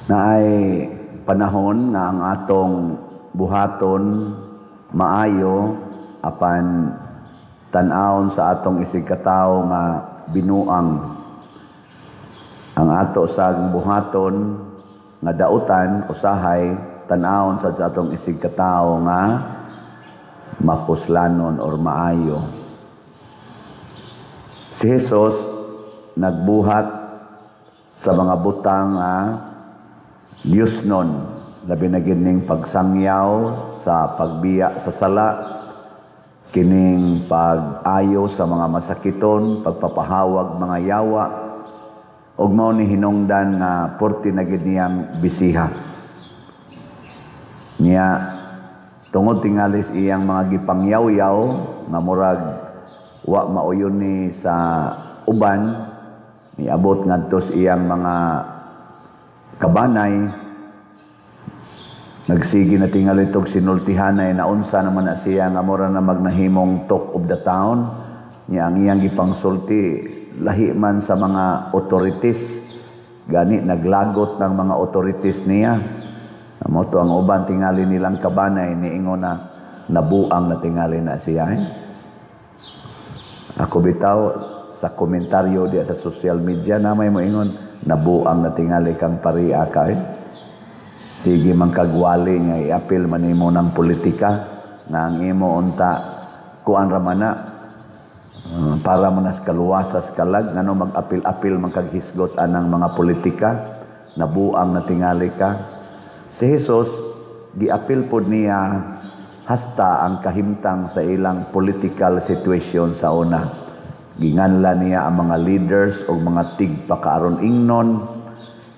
na ay panahon nga ang atong buhaton maayo apan tan-awon sa atong isig katawo nga binuang ang ato sa buhaton nga dautan usahay tan-awon sa atong isig katawo nga mapuslanon or maayo. Si Jesus nagbuhat sa mga butang Diyos nun, labi na gining pagsangyaw sa pagbiya sa sala, kining pag-ayo sa mga masakiton, pagpapahawag mga yawa, ug mao ni hinungdan nga porti na gid niyang bisiha. Niya tungod tingalis iyang mga gipangyaw-yaw nga murag wa mauyon ni sa uban, niabot ngadto iyang mga kabanay, nagsigi na tingali itong sinultihanay na unsa naman na siya nga mura na magnahimong talk of the town. Niya ang iyang gipangsulti lahi man sa mga authorities, gani naglagot ng mga authorities niya. Amo to ang uban tingali nilang kabanay niingon na nabuang na tingali na siya. Ako bitaw sa komentaryo diya sa social media na may moingon nabuang na tingali kang paria ka. Sige man kagwali nga i-apil man imo ng politika nga ang imo unta kuan ra man na para man nas kaluwasas kalag ngano mag-apil-apil man kag hisgot anang mga politika, nabuang na tingali ka. Si Jesus giapil pod niya hasta ang kahimtang sa ilang political situation sa una. Ginganlan niya ang mga leaders o mga tigpakaaron ingnon,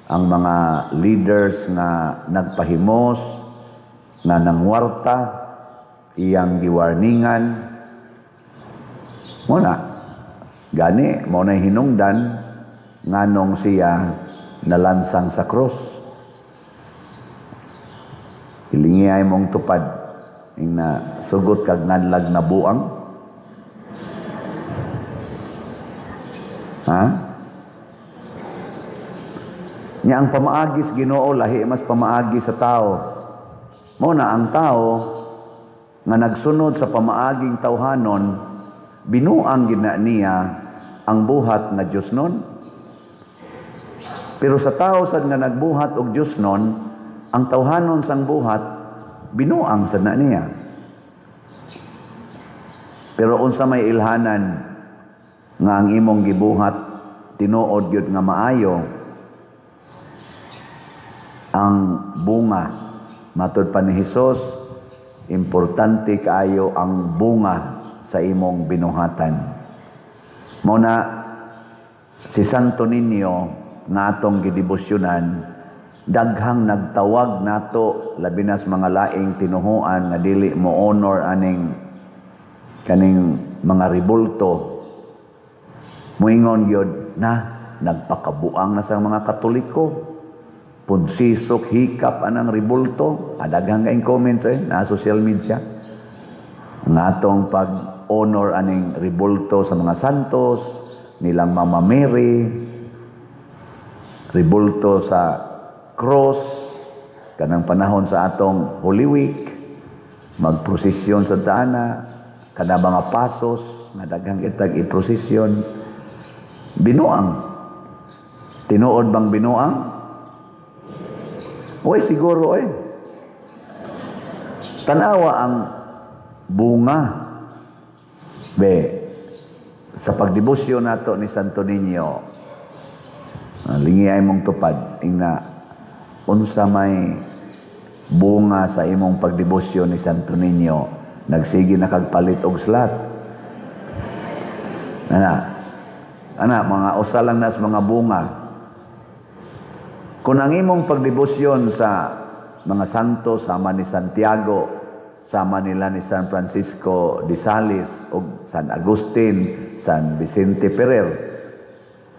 ang mga leaders nga nagpahimos, nga nangwarta, iyang giwarningan. Muna, gani, muna hinungdan, nganong siya nalansang sa krus. Hilingi ay mong tupad, na sugot kag nganlag na buang. Nya ang pamaagis Ginoo lahi mas pamaagi sa tao. Muna ang tao nga nagsunod sa pamaaging tawhanon binuang gina niya ang buhat nga Dios nun. Pero sa tao sad nga nagbuhat og Dios nun, ang tawhanon sang buhat binuang sad na niya. Pero unsa may ilhanan nga ang imong gibuhat tinuod gyud nga maayo, ang bunga matud pa ni Hesus, importante kaayo ang bunga sa imong binuhatan. Muna si Santo Niño nga atong gidebosyonan, daghang nagtawag nato labi na sa mga laing tinuhuan nga dili mo honor aning kaning mga ribulto. Muingon gyud na nagpakabuang na sa mga Katoliko, punsisok hikap anang ribulto. Daghang kaing comments na social media nga atong pag-honor aning ribulto sa mga santos nilang Mama Mary, ribulto sa cross kanang panahon sa atong Holy Week, magprosesyon sa dana kada mga pasos nga daghang itag i-prosesyon. Binuang. Tinuod bang binuang? Uy, siguro tanawa ang bunga. Sa pagdebosyon nato ni Santo Niño, lingi ay mong tupad, ingna, unsa may bunga sa imong pagdebosyon ni Santo Niño, nagsigi na kagpalit og slat. Mga usa lang nas mga bunga. Kung ang imong pagdebosyon sa mga santo, sama ni Santiago, sama nila ni San Francisco de Sales, o San Agustin, San Vicente Ferrer,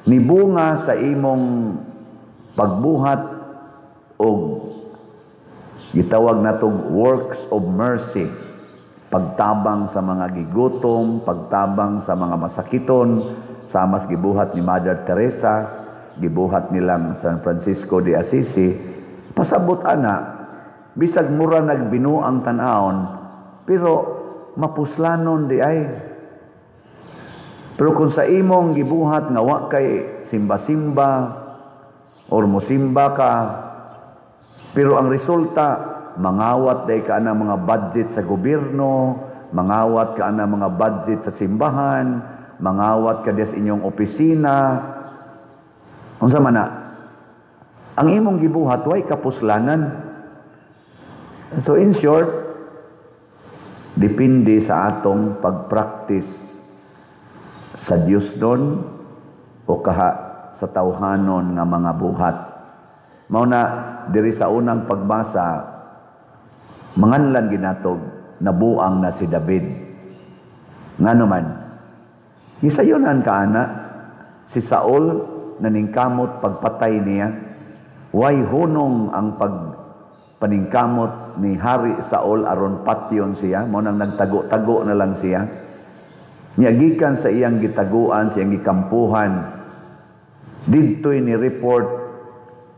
nibunga sa imong pagbuhat o gitawag natong works of mercy, pagtabang sa mga gigutom, pagtabang sa mga masakiton, sa mas gibuhat ni Mother Teresa, gibuhat nilang San Francisco de Assisi, Pasabot ana, bisag mura nagbinuang tan-aon, pero mapuslanon di ay. Pero kung sa imong gibuhat nga wa kay simba-simba or mosimba ka, pero ang resulta mangawat day ka na mga budget sa gobyerno, mangawat ka na mga budget sa simbahan, mangawat ka des inyong opisina. Unsa man na? Ang imong gibuhat way kapuslanan. So in short, depende sa atong pag-practice sa Dios doon o kaha sa tawhanon nga mga buhat. Mao na diri sa unang pagbasa, manganlan ginatog nabuang na si David. Ngano man, gisayonan ka ana si Saul naningkamot pagpatay niya. Way hunong ang pagpaningkamot ni Hari Saul aron patyon siya, mo nang nagtago-tago na lang siya. Niyagikan sa iyang gitaguan, sa iyang gikampuhan, didto'y ni report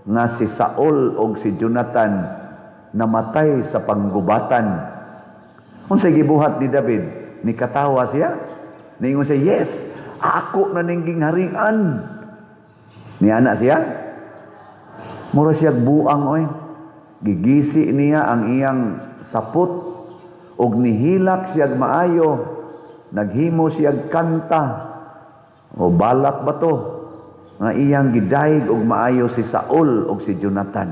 nga si Saul o si Jonathan namatay sa panggubatan. Unsay gibuhat ni David? Nikatawa siya. Niingon siya, yes, ako na ningging harian. Niana siya. Mura siya buang oy. Gigisi niya ang iyang sapot og nihilak siya maayo. Naghimo siya kanta. O balak ba to? Nga iyang gidayeg og maayo si Saul og si Jonathan.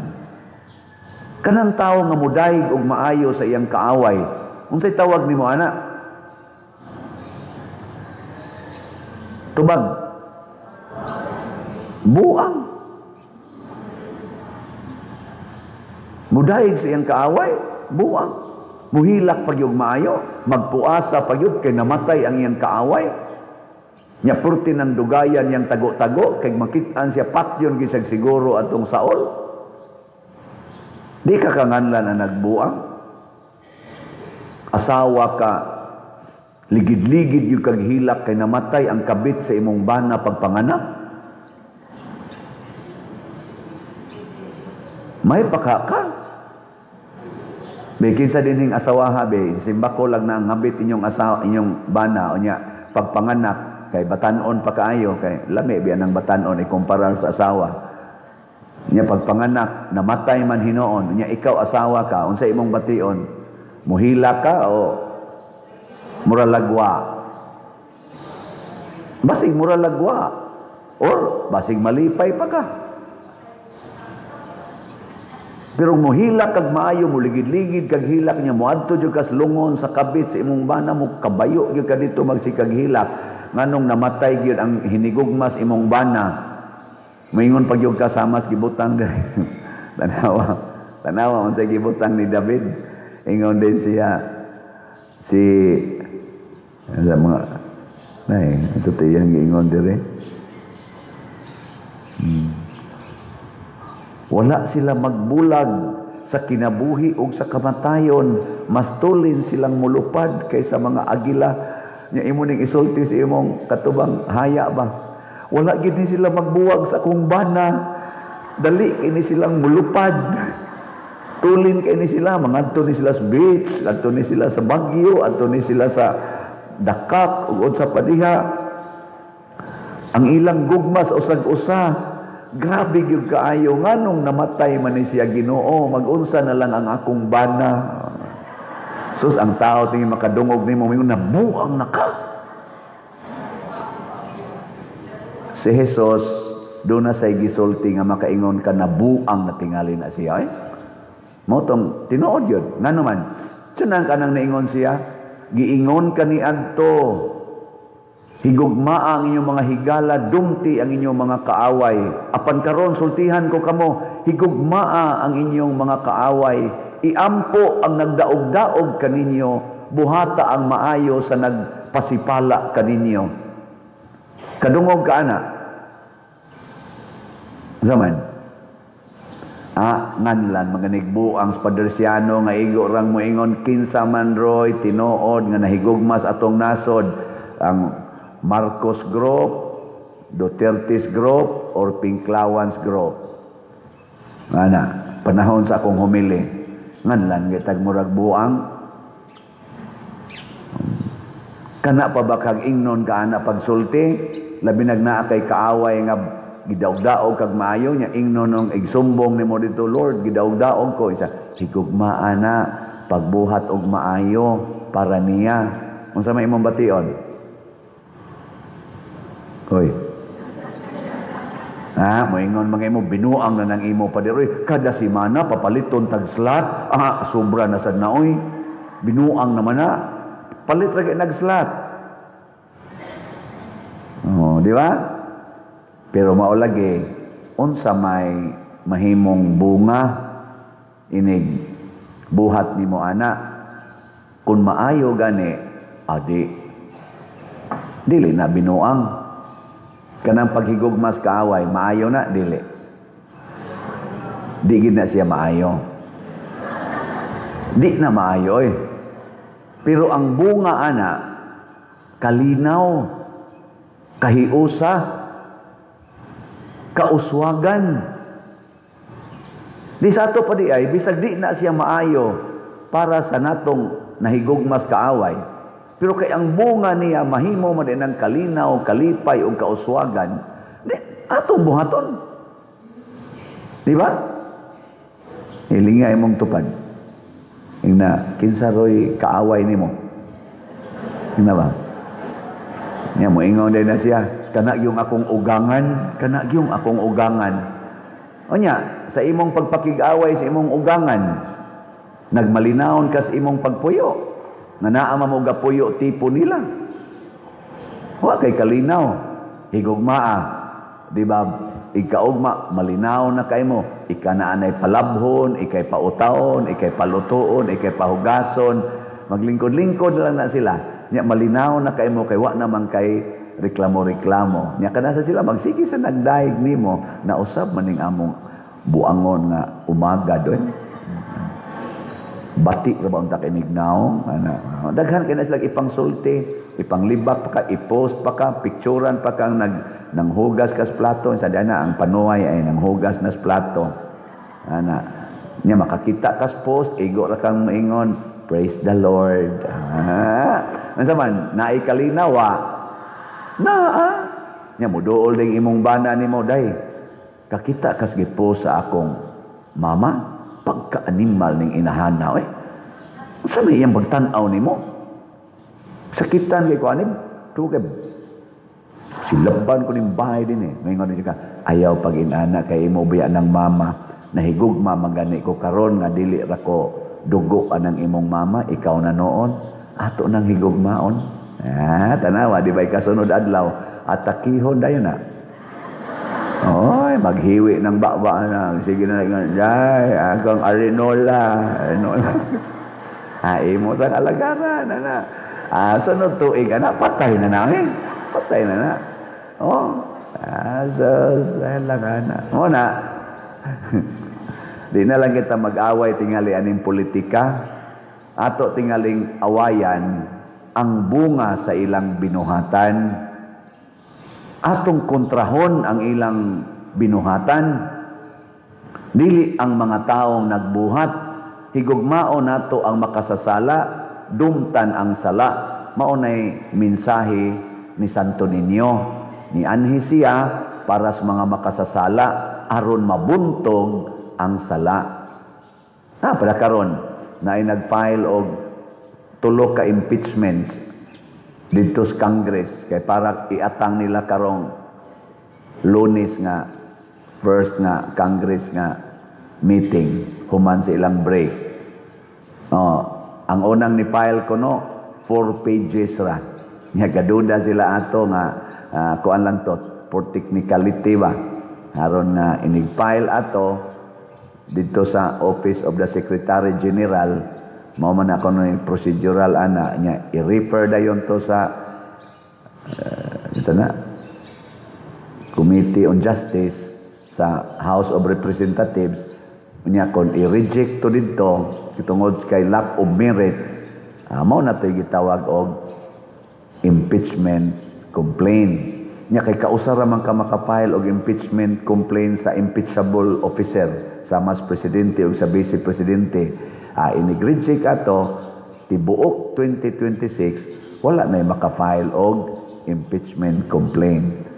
Kanang tao nga mudayeg og maayo sa iyang kaaway. Unsay tawag nimo ana? Tubag. Buang. Mudayeg sa iyang kaaway, buang. Muhilak pagyud maayo, magpuasa pagyud kay namatay ang iyang kaaway. Nya purti ng dugayan yang tago-tago kay makit-an siya patyon gisag siguro atong Saul. Di ka kanganlan na nagbuang. Asawa ka, ligid-ligid yung kaghilak kay namatay ang kabit sa imong bana pagpanganak. May paka ka. Be kinsa dinhing asawaha be, simba ko lang na ang habit inyong asawa, inyong bana o nya pagpanganak kay batanon pa kaayo kay lami biya nang batanon ikumpara sa asawa. Nya pagpanganak namatay man hinoon, nya ikaw asawa ka, unsa imong bation? Muhila ka o muralagwa? Basig muralagwa or basig malipay pa ka. Pero muhilak kag maayo, muligid-ligid kag hilak niya, muadto jud kas lungon sa kabit sa imong bana mo, kabayo gyud ka dito magsikag hilak. Nganong namatay gyud ang hinigugmas imong bana. Moingon pag yung kasamas gibutang tanawa unsay gibutang ni David. Ingon din siya si sa mga nay ito tiyang giingon dire. Wala sila magbulag sa kinabuhi o sa kamatayon. Mas tulin silang mulupad kaysa mga agila. Nya imo ning isulti sa imong katubang haya ba? Wala gid ni sila magbuwag sa akong bana. Dali kini silang mulupad. Tulin kini sila, mangadto ni sila sa beach, adto ni sila sa Baguio, adto ni sila sa Dakak ug sa Padiha. Ang ilang gugmas usag-usa. Grabe gyud kaayo nganong namatay man ni siya Ginoo, mag-unsa na lang ang akong bana. Sus ang tao tingin makadungog nimo mingon nabuang na ka. Si Jesus do na say gisulti nga makaingon ka nabuang na tingali na siya. Mo tong tinuod yun. Ngano man? Tunang kanang naingon siya, giingon ka ni adto. Higugma ang inyong mga higala, dumti ang inyong mga kaaway. Apan karon sultihan ko kamo, higugmaa ang inyong mga kaaway. Iampo ang nagdaog-daog kaninyo, buhata ang maayo sa nagpasipala kaninyo. Kadungog ka ana. Zaman. Nganlan maganigbo ang Padersiano nga igo rang moingon kinsa man roy tinuod nga nahigugmas atong nasod ang Marcos Group, Duterte's Group, or Pinklawans Group. Ana. panahon sa akong humili nganlan gitag murag buang kana pa ba kag ingnon ka ana pagsulti labi nagnaa kay kaaway nga gidaog-daog kag maayo nya ingnon ng igsumbong nimo dito Lord gidaog-daog ko isa higugma ana pagbuhat og maayo para niya unsa may imong bation hoy moingon mga imo binuang na ng imo padiroy kada semana papaliton tag slot sobra na sad naoy binuang naman na palit ra kay nag slot di ba pero mao lagi unsa may mahimong bunga inig buhat nimo ana kun maayo gani adi dili na binuang kanang paghigugmas kaaway maayo na dili di gid na siya maayo di na maayo pero ang bunga ana kalinaw kahiusa kauswagan di sa ato pa di ay bisag di na siya maayo para sa natong nahigugmas kaaway pero kay ang bunga niya mahimo man din ang kalinaw kalipay ug kauswagan di atong buhaton di ba hilingay mong tupad ingna kinsa roy kaaway nimo ingna ba nya mo ingon din na siya kana yung akong ugangan o nya sa imong pagpakig-away sa imong ugangan nagmalinawon ka sa imong pagpuyo nga naa mo gapuyo tipo nila wa kay kalinaw higugmaa di ba ikaugma malinaw na kay mo ika na anay palabhon ikay pautaon ikay palutuon ikay pahugason maglingkod-lingkod lang na sila nya malinaw na kay mo kay wa naman kay reklamo-reklamo. Nya kana sa sila magsige sa nagdaig nimo na usab maning among buangon nga umaga doon. Bati ra ba unta kay nignaw ana. Daghan kay na sila ipangsulti, ipanglibak pa ka, i-post pa ka, picturean pa kang nanghugas kas plato sa dana ang panuway ay nanghugas nas plato. Ana. Nya makakita kas post, igo ra kang maingon, praise the Lord. Unsa man naay kalinaw nya muduol ding imong bana nimo day kakita kas gipost sa akong mama pagka-animal ning inahana unsa may iyang pagtan-aw nimo sakitan kay kuanim tugeb silaban ko ning bahay din maingon siya ka ayaw pag inana kay imo biya ng mama nahigugma magani ko karon nga dili ra ko dugo anang imong mama ikaw na noon ato nang higugmaon tanawa, di ba kasunod adlaw atakihon dayon na oy maghiwi ng baba na sige na ay agang arinola imo sa kalagaran na sunod tuig na patay na asos lagana mo na di na lang kita mag-away tingali aning politika ato tingaling awayan ang bunga sa ilang binuhatan atong kontrahon ang ilang binuhatan dili ang mga taong nagbuhat higugmao nato ang makasasala dumtan ang sala maunay mensahe ni Santo Niño ni anhi siya para sa mga makasasala aron mabuntog ang sala para karon na ay nag-file og tulo ka impeachments dito sa Congress kay para iatang nila karong Lunes nga first nga Congress nga meeting human sa ilang break ang unang ni file ko 4 pages ra nya gaduda sila ato nga kuan lang to for technicality ba aron nga inig-file ato dito sa Office of the Secretary General mao man ako no procedural ana nya i-refer dayon to sa Committee on Justice sa House of Representatives nya kon i-reject to didto tungod kay lack of merits mao na toy gitawag og impeachment complaint nya kay kausara man ka makapile og impeachment complaint sa impeachable officer sa mas presidente o sa vice presidente. Inigridge ka to, tibuok 2026, wala na makafile og impeachment complaint.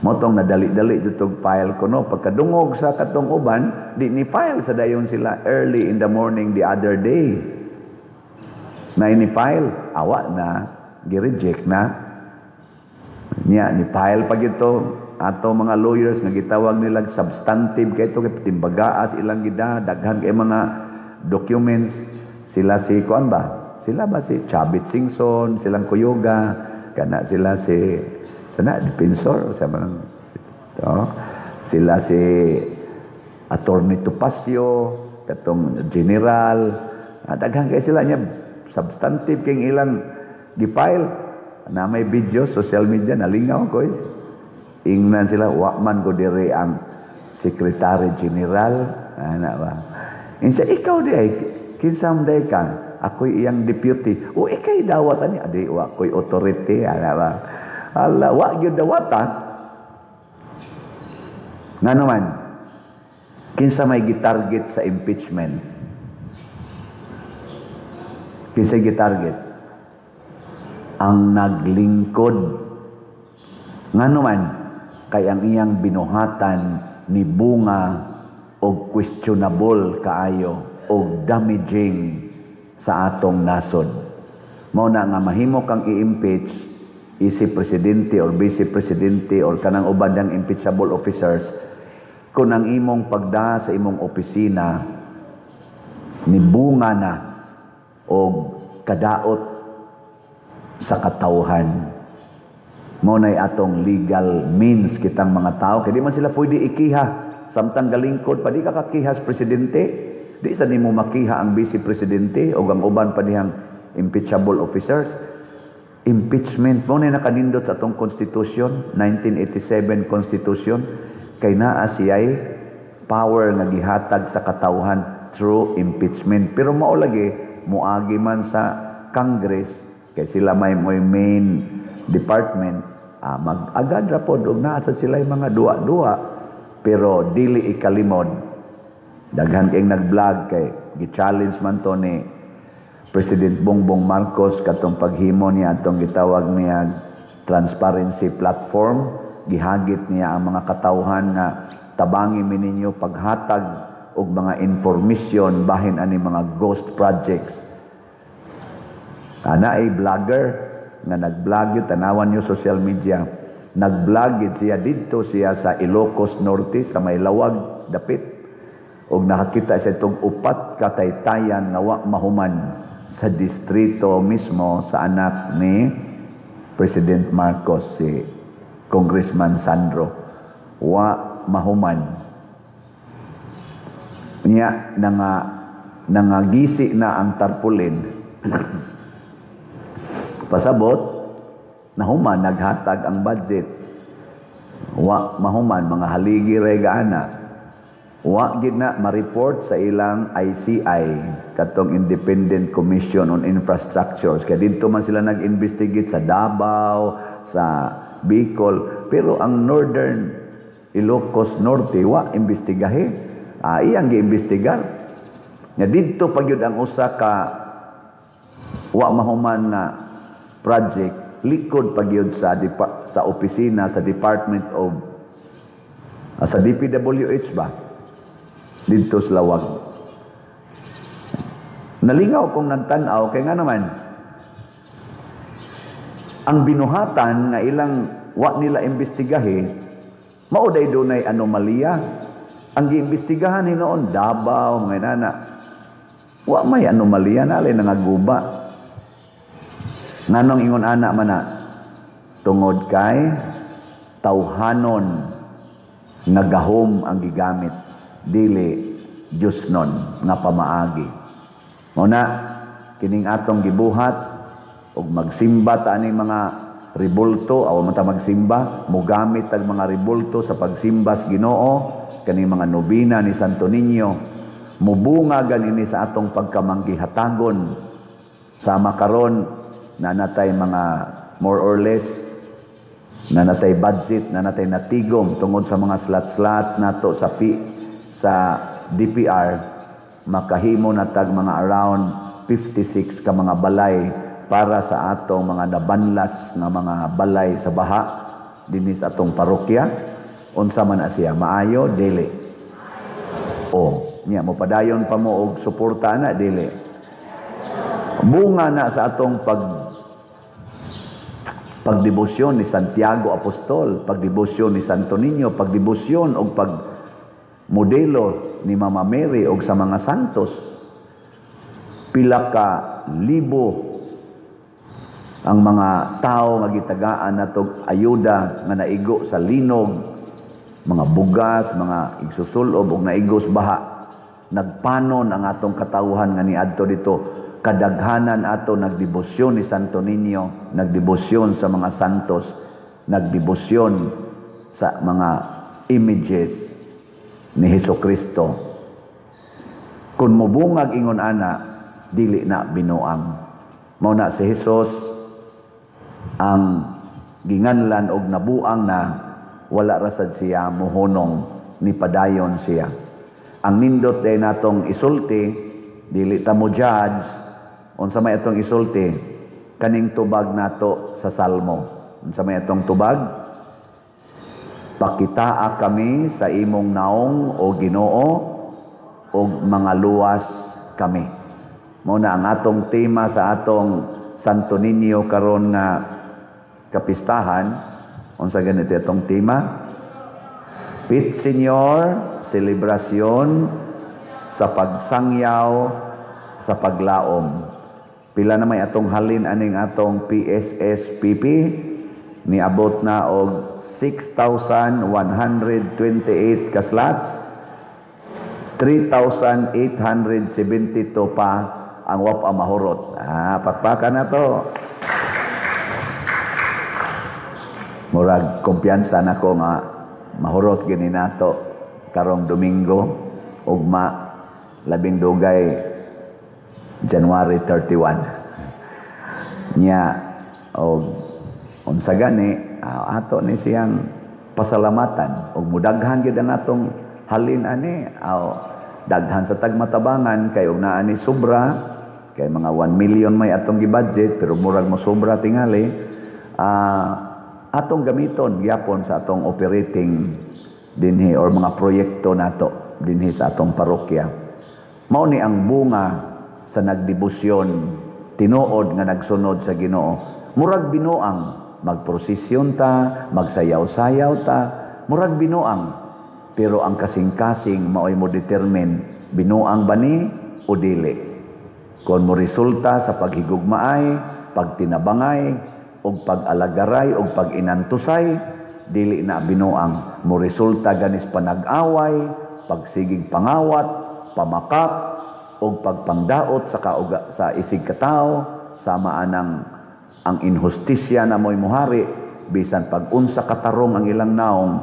Motong nadali-dali jutog file ko no, pagkadungog sa katong uban, di ni file sa dayon sila early in the morning the other day. Na ini file, awa na, gi-reject na. Nya ni file pag ito, ato mga lawyers nga gitawag nila substantive kay ito, kay timbagaas ilang gida, daghan kay mga documents. Sila si kuan ba? Sila ba si Chavit Singson, silang Kuyoga, kana sila si sana defensor sa mga sila si Attorney Topacio, katong general, daghan kay sila nya substantive kay ilang gifile na may video social media nalingaw ko ingnan sila wakman ko dire ang secretary general ana ba insa ikaw di ay kinsam day ka ako'y iyang deputy o ikay dawat ani adi wa ko'y authority ana ba ala wa gyud dawata ngano man kinsa may gitarget sa impeachment kinsa gitarget ang naglingkod ngano man kay ang iyang binuhatan ni bunga og questionable kaayo og damaging sa atong nasod. Mao na nga mahimo kang i-impeach isip presidente or vice presidente or kanang uban yang impeachable officers kung ang imong pagda sa imong opisina ni bunga na og kadaot sa katawhan. Mao nay atong legal means kitang mga tao kay di man sila pwede ikiha samtang galingkod pa di ka kakihas presidente di sa nimo makiha ang vice presidente o ang uban pa dihang impeachable officers. Impeachment mo na nakanindot sa atong constitution 1987 constitution kay naa siya'y power nga gihatag sa katawhan through impeachment pero mao lagi moagi man sa Congress kay sila may main department mag-agad ra pod og naa sa sila mga duwa-duwa pero dili ikalimod daghan kay nag-vlog kay gi-challenge man to ni President Bongbong Marcos katong paghimo niya atong gitawag niya transparency platform gihagit niya ang mga katawhan nga tabangi mi ninyo paghatag og mga information bahin ani mga ghost projects. Ana ay vlogger nga nag-vlog yun, tanawan nyo social media. Nag-vlog yun siya dito siya sa Ilocos Norte, sa may lawag, dapit. O nakakita siya itong upat kataytayan nga wa mahuman sa distrito mismo sa anak ni President Marcos, si Congressman Sandro. Wa mahuman. Niya, nangagisi na ang tarpulin. Pasabot, nahuman, naghatag ang budget. Wa mahuman, mga haligi regaana. Wa gid na ma-report sa ilang ICI, katong Independent Commission on Infrastructures. Kaya dito man sila nag-investigate sa Davao, sa Bicol. Pero ang Northern Ilocos Norte, wa imbestigahe. Iyang gi-imbestigar. Nga dito pag yun ang usa ka wa mahuman na project likod pagyud sa opisina sa Department of sa DPWH ba dito sa Lawag. Nalingaw kong nagtanaw kay nga naman ang binuhatan nga ilang wa nila imbestigahe mao day dunay anomalya. Ang giimbestigahan hinoon Davao mga nana wa may anomalya na alay nangaguba. Nganong ingon anak man na tungod kay tawhanon nagahom ang gigamit dili Diyos nun nga pamaagi. Muna kining atong gibuhat og magsimba ta ani mga ribulto aw mata magsimba mogamit tag mga ribulto sa pagsimba sa Ginoo kani mga nobina ni Santo Niño mubunga ganini sa atong pagkamanggihatagon sama karon na natay mga more or less na natay budget, na natay natigom tungod sa mga slot-slot nato sa DPR, makahimo na tag mga around 56 ka mga balay para sa atong mga nabanlas nga mga balay sa baha dinhi sa atong parokya. Unsa man na siya, maayo dili? O niya mo padayon pa mo og suporta na dili? Bunga na sa atong pagdebosyon ni Santiago Apostol, pagdebosyon ni Santo Niño, pagdebosyon o pagmodelo ni Mama Mary o sa mga santos. Pila ka libo ang mga tao nga gitagaan natong ayuda nga naigo sa linog, mga bugas, mga igsusulob og naigo sa baha. Nagpanon ang atong katawhan nga niadto dito. Kadaghanan ato nagdebosyon ni Santo Niño, nagdebosyon sa mga santos, nagdebosyon sa mga images ni Hesukristo. Kung mubungag ingon ana, dili na binuang. Mao na si Hesus ang ginganlan og nabuang na wala rasad siya muhunong ni padayon siya. Ang nindot day natong isulti, dili ta mo judge. Unsa may atong isulti, kaning tubag nato sa Salmo. Unsa may atong tubag? Pakitaa kami sa imong naong o Ginoo og mga luwas kami. Mao na ang atong tema sa atong Santo Niño karon nga kapistahan. Unsa ganito atong tema? Pit Señor, selebrasyon sa pagsangyaw sa paglaom. Pila na may atong halin aning atong PSSPP, niabot na og 6,128 ka slots, 3,872 pa ang wapa mahurot. Pakpakan na to. Murag kumpiyansa na ko nga mahurot gini nato karong Domingo, ugma labing dugay January 31. Nya og unsa gani ato ni siyang pasalamatan og mudaghan gyud ang atong halin ani daghan sa tagmatabangan kay og naa ni sobra kay mga 1 million may atong gibudget pero murag mo sobra tingali atong gamiton gyapon sa atong operating dinhi or mga proyekto nato dinhi sa atong parokya. Mao ni ang bunga sa nagdebosyon, tinuod nga nagsunod sa Ginoo. Murag binuang, magprosesyon ta, magsayaw-sayaw ta, murag binuang. Pero ang kasing-kasing maoy mo determine, binuang ba ni o dili? Kung mo resulta sa paghigugmaay, pagtinabangay, o pag-alagaray, o pag-inantusay, dili na binuang. Mo resulta ganis panag-away, pagsigig pangawat, pamakap, o pagpangdaot sa isig katao, sama anang ang inhustisya na mo'y muhari, bisan pag-unsa katarong ang ilang naong,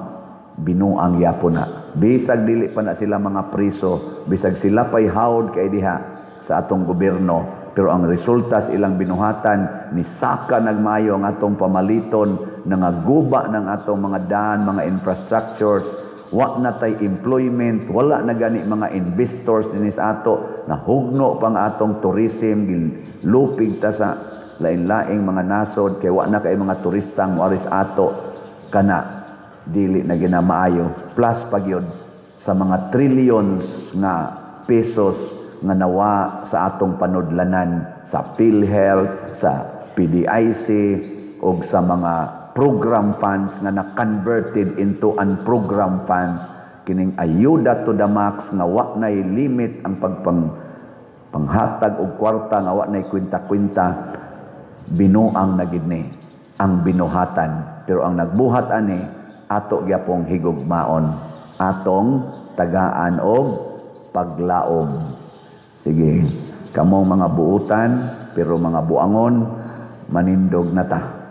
binuang yapon na. Bisag dili pa na sila mga priso, bisag sila pa'y hawd kay diha sa atong gobyerno, pero ang resulta sa ilang binuhatan, ni saka nagmayo ang atong pamaliton, nangaguba ng atong mga daan, mga infrastructures, wa na tay employment, wala na gani mga investors dinis ato, nahugno pang atong tourism, lupig ta sa lain-laing mga nasod, kay wa na kay mga turistang waris ato, kana dili na ginamaayo, plus pagyod sa mga trillions nga pesos nga nawa sa atong panudlanan, sa PhilHealth, sa PDIC, o sa mga program funds nga na-converted into unprogram funds, kining ayuda to the max nga wa nay limit ang panghatag og kwarta nga wa nay kwinta-kwinta, binuang na gid ni ang binuhatan. Pero ang nagbuhat ani ato gyapong higugmaon, atong tagaan og paglaom. Sige, kamong mga buutan pero mga buangon, manindog na ta.